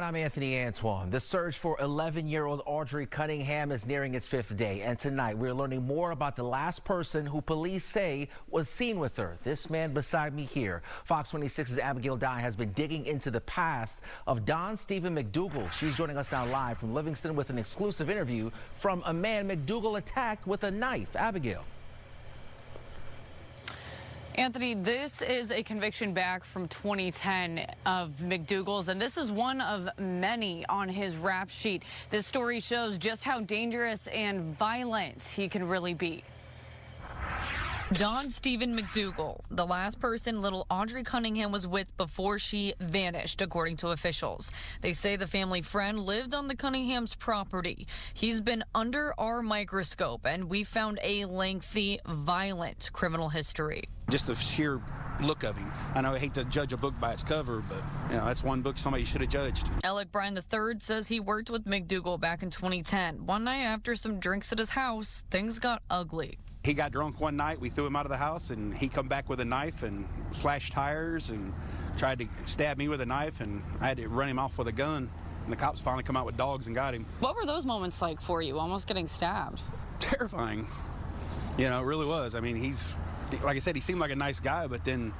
I'm Anthony Antoine. The search for 11-year-old Audrii Cunningham is nearing its 5th day, and tonight we're learning more about the last person who police say was seen with her. This man beside me here. Fox 26's Abigail Dye has been digging into the past of Steven Don McDougal. She's joining us now live from Livingston with an exclusive interview from a man McDougal attacked with a knife. Abigail. Anthony, this is a conviction back from 2010 of McDougal's, and this is one of many on his rap sheet. This story shows just how dangerous and violent he can really be. Steven McDougal, the last person little Audrii Cunningham was with before she vanished, according to officials. They say the family friend lived on the Cunningham's property. He's been under our microscope, and we found a lengthy, violent criminal history. Just the sheer look of him. I know I hate to judge a book by its cover, but that's one book somebody should have judged. Alec Bryan III says he worked with McDougal back in 2010. One night after some drinks at his house, things got ugly. He got drunk one night, we threw him out of the house, and he come back with a knife and slashed tires and tried to stab me with a knife, and I had to run him off with a gun, and the cops finally come out with dogs and got him. What were those moments like for you, almost getting stabbed? Terrifying. It really was. I mean, like I said, he seemed like a nice guy, but then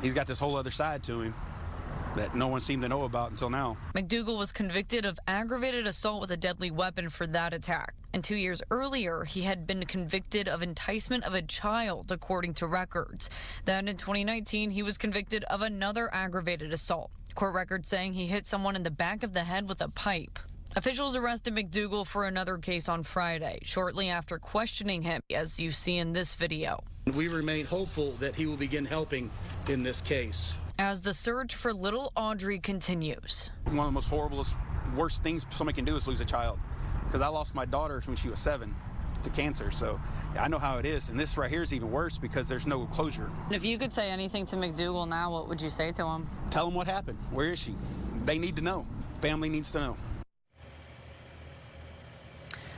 he's got this whole other side to him that no one seemed to know about until now. McDougal was convicted of aggravated assault with a deadly weapon for that attack. And 2 years earlier, he had been convicted of enticement of a child, according to records. Then in 2019, he was convicted of another aggravated assault. Court records saying he hit someone in the back of the head with a pipe. Officials arrested McDougal for another case on Friday, shortly after questioning him, as you see in this video. We remain hopeful that he will begin helping in this case. As the search for little Audrii continues. One of the most horriblest, worst things somebody can do is lose a child. Because I lost my daughter when she was 7 to cancer, so I know how it is. And this right here is even worse because there's no closure. If you could say anything to McDougal now, what would you say to him? Tell him what happened. Where is she? They need to know. Family needs to know.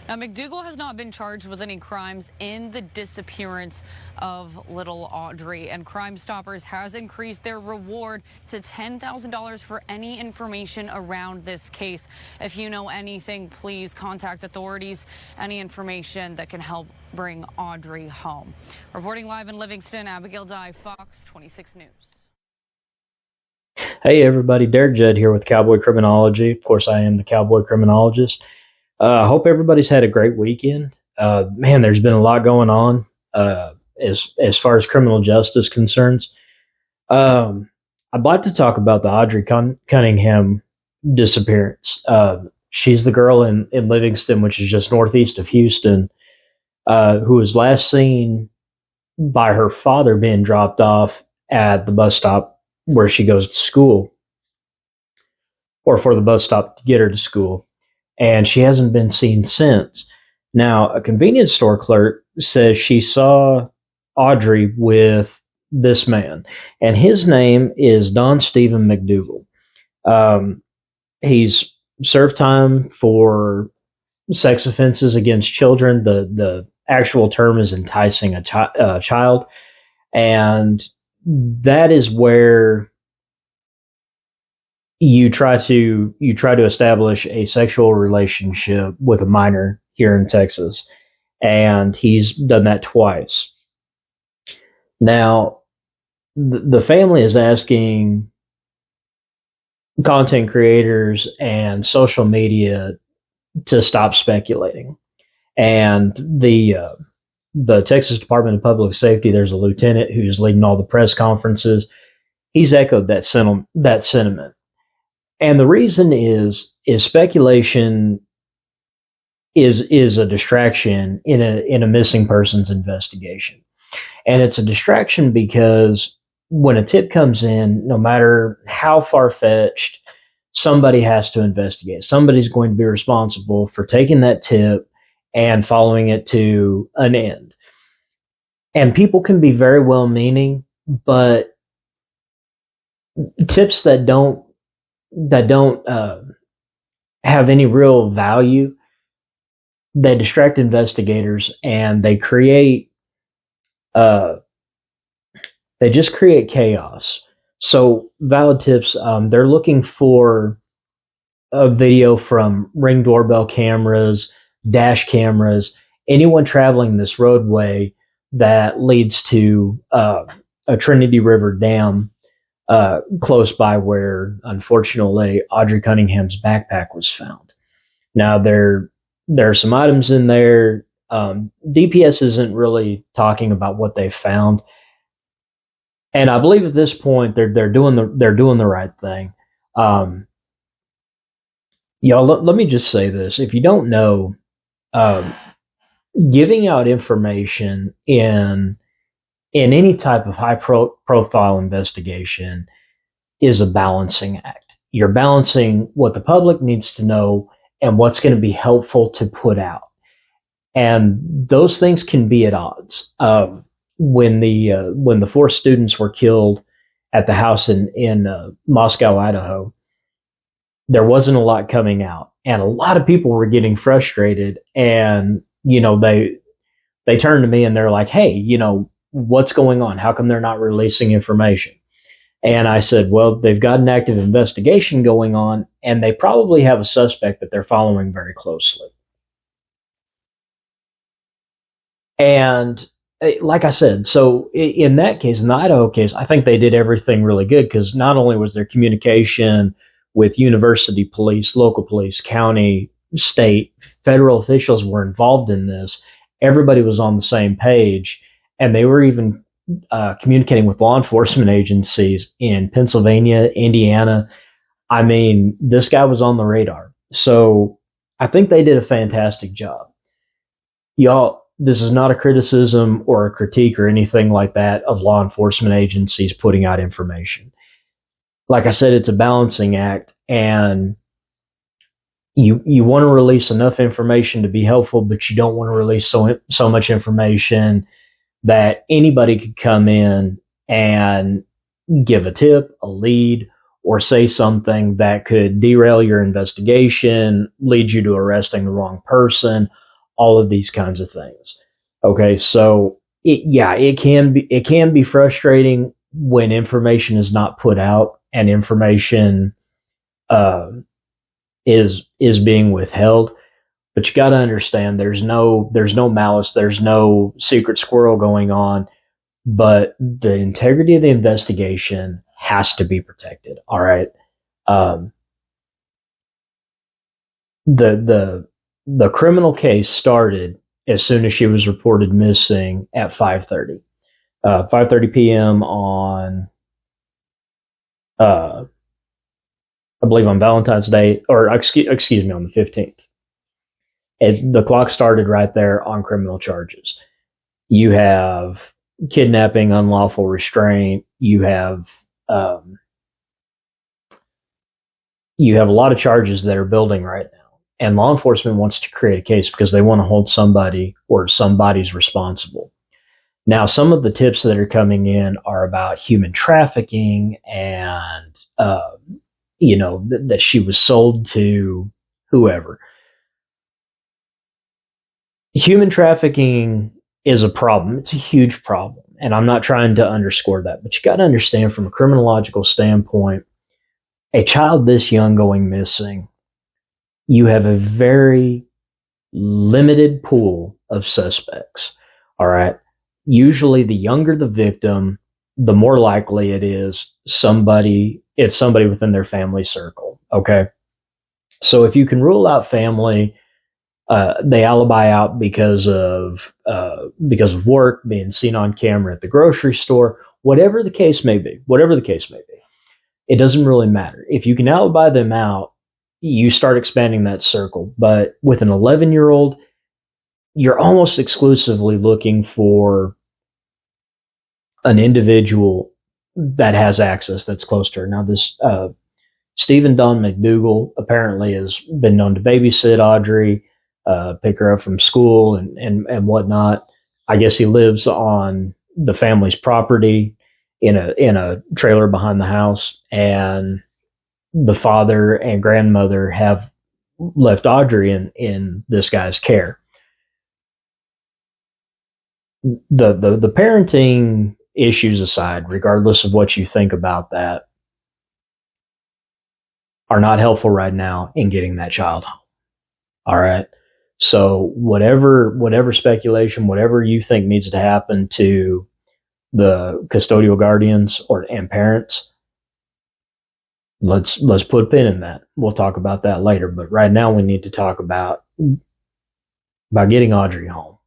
Now, McDougal has not been charged with any crimes in the disappearance of little Audrii, and Crime Stoppers has increased their reward to $10,000 for any information around this case. If you know anything, please contact authorities. Any information that can help bring Audrii home. Reporting live in Livingston, Abigail Dye, Fox 26 News. Hey everybody, Derek Judd here with Cowboy Criminology. Of course, I am the Cowboy Criminologist. I hope everybody's had a great weekend. Man, there's been a lot going on as far as criminal justice concerns. I'd like to talk about the Audrii Cunningham disappearance. She's the girl in Livingston, which is just northeast of Houston, who was last seen by her father being dropped off at the bus stop where she goes to school, or for the bus stop to get her to school. And she hasn't been seen since. Now, a convenience store clerk says she saw Audrii with this man, and his name is Steven Don McDougal. He's served time for sex offenses against children. The actual term is enticing a child, and that is where you try to establish a sexual relationship with a minor here in Texas, and he's done that twice. Now, the family is asking content creators and social media to stop speculating, and the Texas Department of Public Safety, there's a lieutenant who's leading all the press conferences. He's echoed that sentiment. And the reason is speculation is a distraction in a missing persons investigation. And it's a distraction because when a tip comes in, no matter how far-fetched, somebody has to investigate. Somebody's going to be responsible for taking that tip and following it to an end. And people can be very well-meaning, but tips that don't have any real value, they distract investigators, and they just create chaos. So valid tips, they're looking for video from Ring doorbell cameras, dash cameras, anyone traveling this roadway that leads to a Trinity River dam close by where, unfortunately, Audrii Cunningham's backpack was found. Now, there are some items in there. DPS isn't really talking about what they found, and I believe at this point they're doing the right thing. Y'all, let me just say this: if you don't know, giving out information in any type of high profile investigation is a balancing act. You're balancing what the public needs to know and what's going to be helpful to put out. And those things can be at odds. When the 4 students were killed at the house in Moscow, Idaho, there wasn't a lot coming out, and a lot of people were getting frustrated. And they turned to me and they're like, "Hey, what's going on? How come they're not releasing information?" And I said, well, they've got an active investigation going on, and they probably have a suspect that they're following very closely. And like I said, so in that case, in the Idaho case, I think they did everything really good, because not only was there communication with university police, local police, county, state, federal officials were involved in this. Everybody was on the same page, and they were even communicating with law enforcement agencies in Pennsylvania, Indiana. I mean, this guy was on the radar. So I think they did a fantastic job. Y'all, this is not a criticism or a critique or anything like that of law enforcement agencies putting out information. Like I said, it's a balancing act, and you want to release enough information to be helpful, but you don't want to release so much information that anybody could come in and give a tip, a lead, or say something that could derail your investigation, lead you to arresting the wrong person, all of these kinds of things. Okay, so it can be frustrating when information is not put out and information is being withheld. But you got to understand, there's no malice, there's no secret squirrel going on, but the integrity of the investigation has to be protected. All right. The criminal case started as soon as she was reported missing at 5:30 p.m. on, I believe on Valentine's Day, or excuse me, on the 15th. The clock started right there on criminal charges. You have kidnapping, unlawful restraint. You have a lot of charges that are building right now. And law enforcement wants to create a case because they want to hold somebody or somebody's responsible. Now, some of the tips that are coming in are about human trafficking and, that she was sold to whoever. Human trafficking is a problem. It's a huge problem. And I'm not trying to underscore that, but you got to understand, from a criminological standpoint, a child this young going missing, you have a very limited pool of suspects. All right. Usually the younger the victim, the more likely it's somebody within their family circle. Okay. So if you can rule out family, they alibi out because of work, being seen on camera at the grocery store, whatever the case may be, it doesn't really matter. If you can alibi them out, you start expanding that circle. But with an 11-year-old, you're almost exclusively looking for an individual that has access, that's close to her. Now, this Steven Don McDougal apparently has been known to babysit Audrii, pick her up from school and whatnot. I guess he lives on the family's property in a trailer behind the house, and the father and grandmother have left Audrii in this guy's care. The parenting issues aside, regardless of what you think about that, are not helpful right now in getting that child home. All right. So whatever speculation, whatever you think needs to happen to the custodial guardians and parents, let's put a pin in that. We'll talk about that later. But right now we need to talk about getting Audrii home.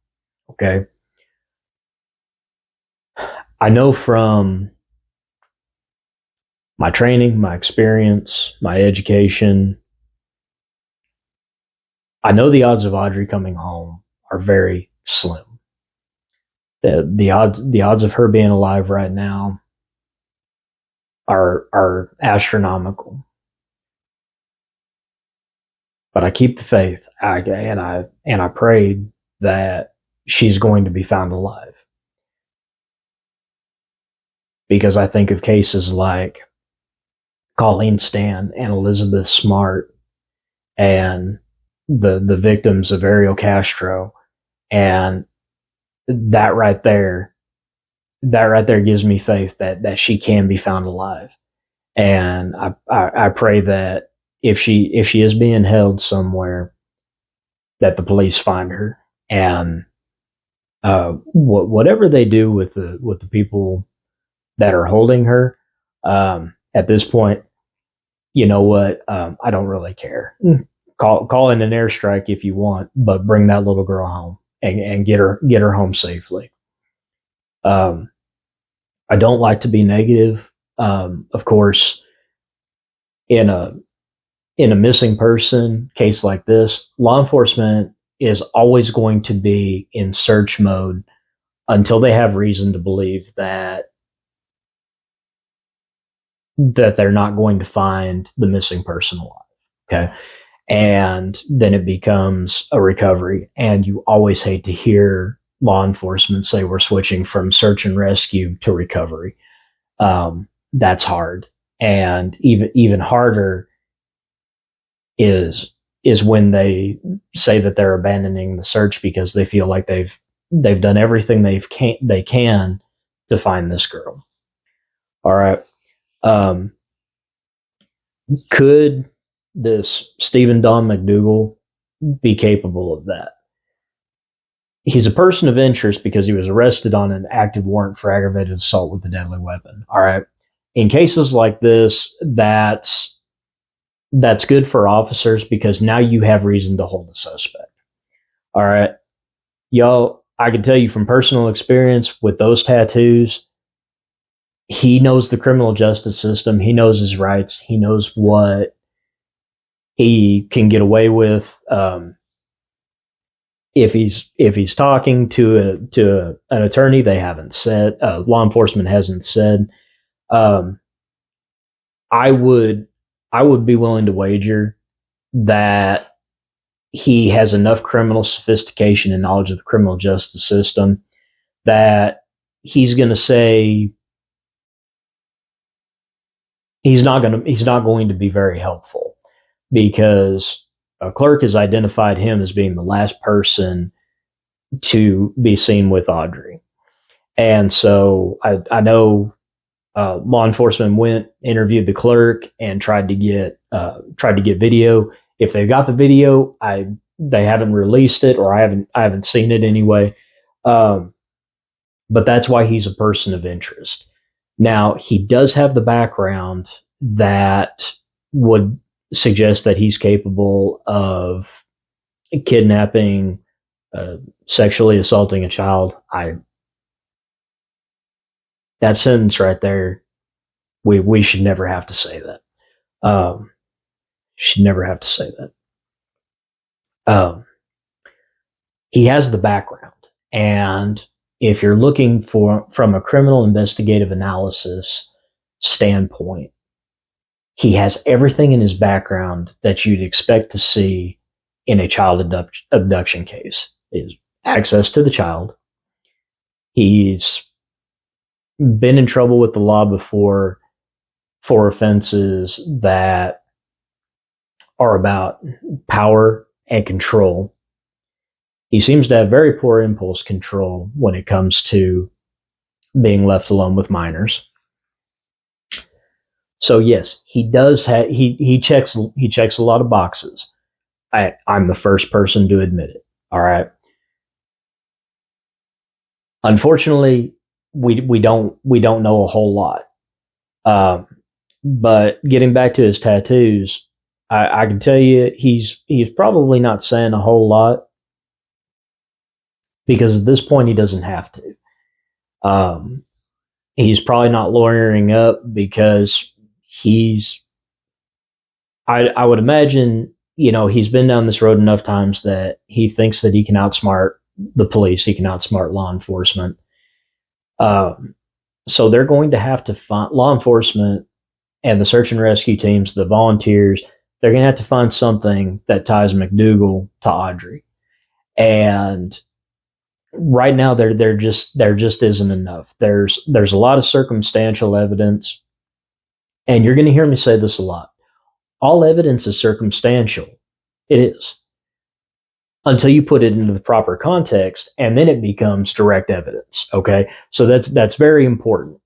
Okay. I know from my training, my experience, my education, I know the odds of Audrii coming home are very slim. The odds of her being alive right now are astronomical. But I keep the faith, and I prayed that she's going to be found alive. Because I think of cases like Colleen Stan and Elizabeth Smart and the victims of Ariel Castro, and that right there gives me faith that she can be found alive. And I pray that if she is being held somewhere, that the police find her, and whatever they do with the people that are holding her, at this point, you know what? I don't really care. Call in an airstrike if you want, but bring that little girl home and get her home safely. I don't like to be negative. Of course, in a missing person case like this, law enforcement is always going to be in search mode until they have reason to believe that they're not going to find the missing person alive. Okay. And then it becomes a recovery. And you always hate to hear law enforcement say we're switching from search and rescue to recovery. That's hard. And even harder is when they say that they're abandoning the search because they feel like they've done everything they can to find this girl. All right. Could this Steven Don McDougal be capable of that? He's a person of interest because he was arrested on an active warrant for aggravated assault with a deadly weapon. All right. In cases like this, that's good for officers because now you have reason to hold the suspect. All right. Y'all, I can tell you from personal experience with those tattoos, he knows the criminal justice system. He knows his rights. He knows what he can get away with. If he's talking to an attorney, they haven't said. Law enforcement hasn't said. I would be willing to wager that he has enough criminal sophistication and knowledge of the criminal justice system that he's going to say he's not going to be very helpful because a clerk has identified him as being the last person to be seen with Audrii. And so I know law enforcement interviewed the clerk and tried to get video. If they got the video, they haven't released it, or I haven't seen it anyway. But that's why he's a person of interest. Now, he does have the background that would suggest that he's capable of kidnapping, sexually assaulting a child. That sentence right there, we should never have to say that. Should never have to say that. He has the background, and if you're looking from a criminal investigative analysis standpoint, he has everything in his background that you'd expect to see in a child abduction case. Is access to the child. He's been in trouble with the law before for offenses that are about power and control. He seems to have very poor impulse control when it comes to being left alone with minors. So yes, he does have he checks a lot of boxes. I'm the first person to admit it. All right. Unfortunately, we don't know a whole lot. But getting back to his tattoos, I can tell you he's probably not saying a whole lot because at this point he doesn't have to. He's probably not lawyering up because I would imagine, he's been down this road enough times that he thinks that he can outsmart the police, he can outsmart law enforcement. So they're going to have to find law enforcement and the search and rescue teams, the volunteers, they're going to have to find something that ties McDougal to Audrii. And right now there just isn't enough. There's a lot of circumstantial evidence, and you're going to hear me say this a lot. All evidence is circumstantial. It is. Until you put it into the proper context, and then it becomes direct evidence. Okay, so that's very important.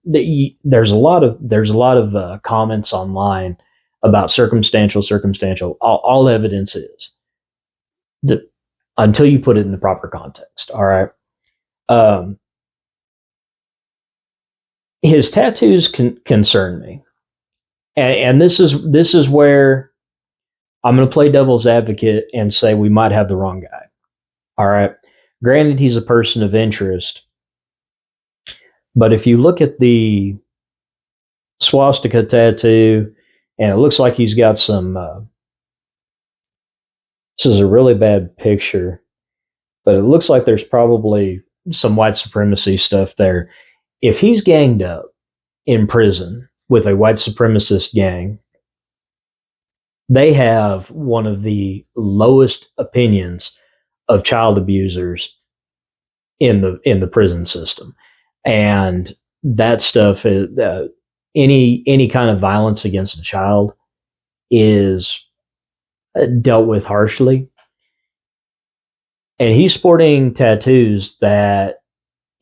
There's a lot of comments online about circumstantial. All evidence is until you put it in the proper context. All right. His tattoos concern me, and this is where I'm going to play devil's advocate and say we might have the wrong guy. All right. Granted, he's a person of interest, but if you look at the swastika tattoo, and it looks like he's got some. This is a really bad picture, but it looks like there's probably some white supremacy stuff there. If he's ganged up in prison with a white supremacist gang, they have one of the lowest opinions of child abusers in the prison system, and that stuff is any kind of violence against a child is dealt with harshly. And he's sporting tattoos that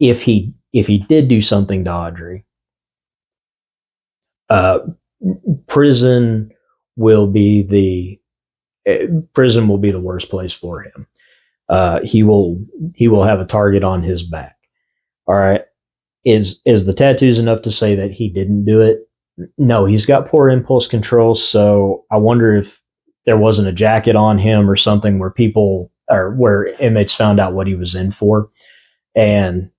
if he did do something to Audrii, prison will be the worst place for him. He will have a target on his back. All right. Is the tattoos enough to say that he didn't do it? No, he's got poor impulse control. So I wonder if there wasn't a jacket on him or something where inmates found out what he was in for. And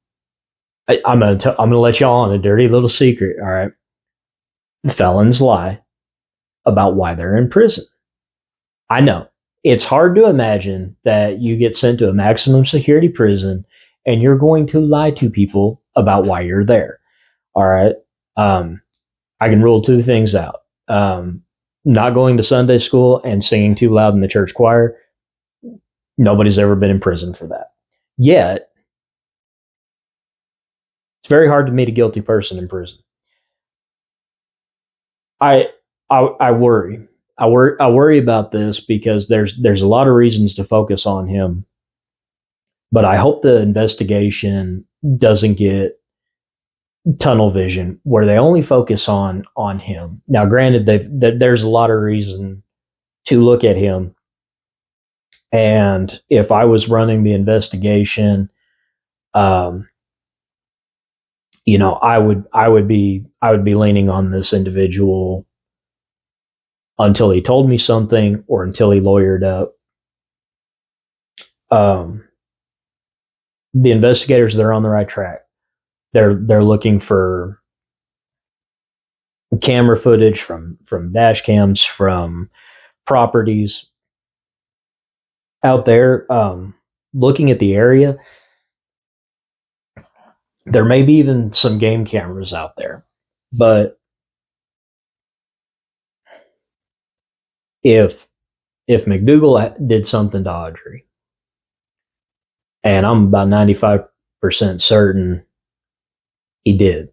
I'm gonna let y'all on a dirty little secret. All right. Felons lie about why they're in prison. I know it's hard to imagine that you get sent to a maximum security prison and you're going to lie to people about why you're there. All right. I can rule two things out. Not going to Sunday school and singing too loud in the church choir. Nobody's ever been in prison for that. Yet, it's very hard to meet a guilty person in prison. I worry. I worry about this because there's a lot of reasons to focus on him, but I hope the investigation doesn't get tunnel vision where they only focus on him. Now, granted, there's a lot of reason to look at him, and if I was running the investigation, I would be leaning on this individual until he told me something or until he lawyered up. The investigators, they're on the right track. They're looking for camera footage from dash cams, from properties out there. Looking at the area, there may be even some game cameras out there. But if McDougal did something to Audrii, and I'm about 95% certain he did,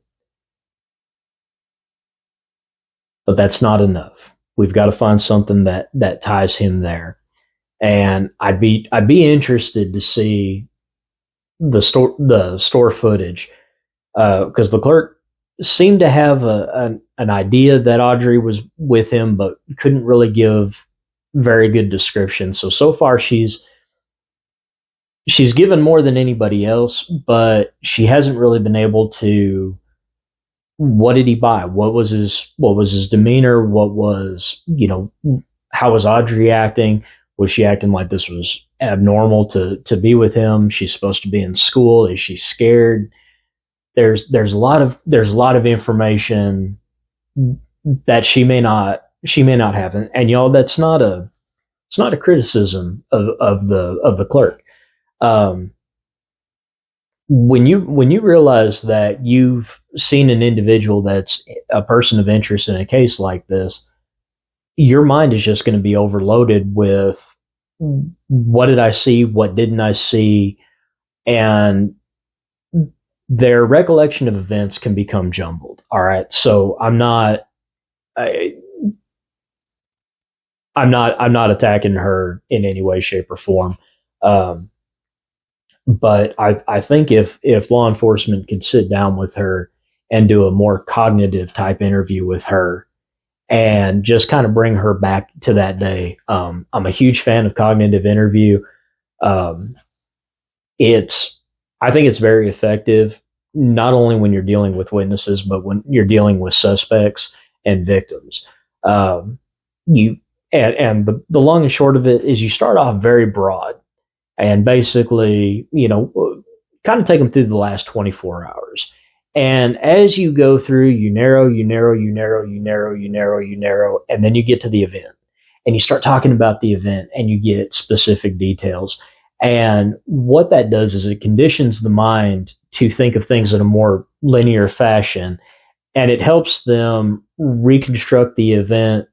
but that's not enough. We've got to find something that ties him there. And I'd be interested to see the store footage, because the clerk seemed to have an idea that Audrii was with him, but couldn't really give very good description. So far she's given more than anybody else, but she hasn't really been able to. What did he buy? What was his demeanor? What was, how was Audrii acting? Was she acting like this was abnormal to be with him? She's supposed to be in school. Is she scared? There's a lot of information that she may not have, and y'all, it's not a criticism of the clerk. When you realize that you've seen an individual that's a person of interest in a case like this, your mind is just going to be overloaded with what did I see, what didn't I see, and their recollection of events can become jumbled. All right, so I'm not attacking her in any way, shape, or form. But I think if law enforcement could sit down with her and do a more cognitive type interview with her and just kind of bring her back to that day. I'm a huge fan of cognitive interview. I think it's very effective, not only when you're dealing with witnesses, but when you're dealing with suspects and victims. The long and short of it is you start off very broad and basically, kind of take them through the last 24 hours. And as you go through, you narrow, and then you get to the event. And you start talking about the event and you get specific details. And what that does is it conditions the mind to think of things in a more linear fashion. And it helps them reconstruct the event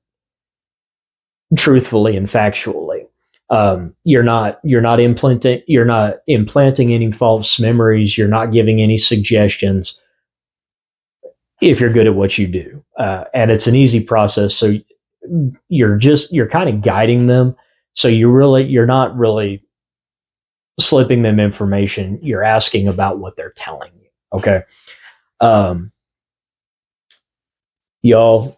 truthfully and factually. You're not implanting any false memories. You're not giving any suggestions if you're good at what you do. And it's an easy process. So you're kind of guiding them. So you're not really slipping them information. You're asking about what they're telling you. Okay. Y'all,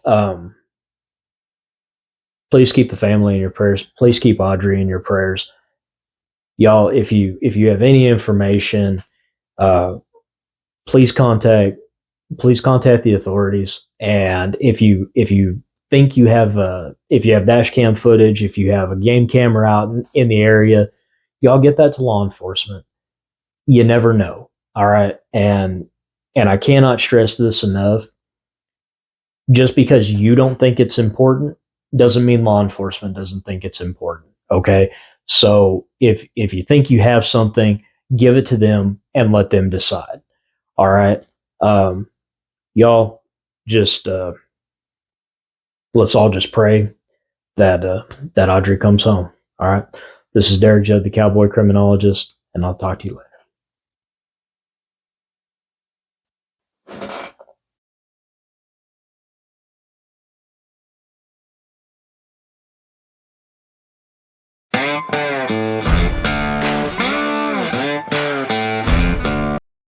please keep the family in your prayers. Please keep Audrii in your prayers. Y'all, if you have any information, please contact the authorities. And if you think you have dash cam footage, if you have a game camera out in the area, y'all get that to law enforcement. You never know. All right. And I cannot stress this enough. Just because you don't think it's important doesn't mean law enforcement doesn't think it's important. Okay. So if you think you have something, give it to them and let them decide. All right. Y'all just, let's all just pray that Audrii comes home. All right. This is Derek Judd, the Cowboy Criminologist, and I'll talk to you later.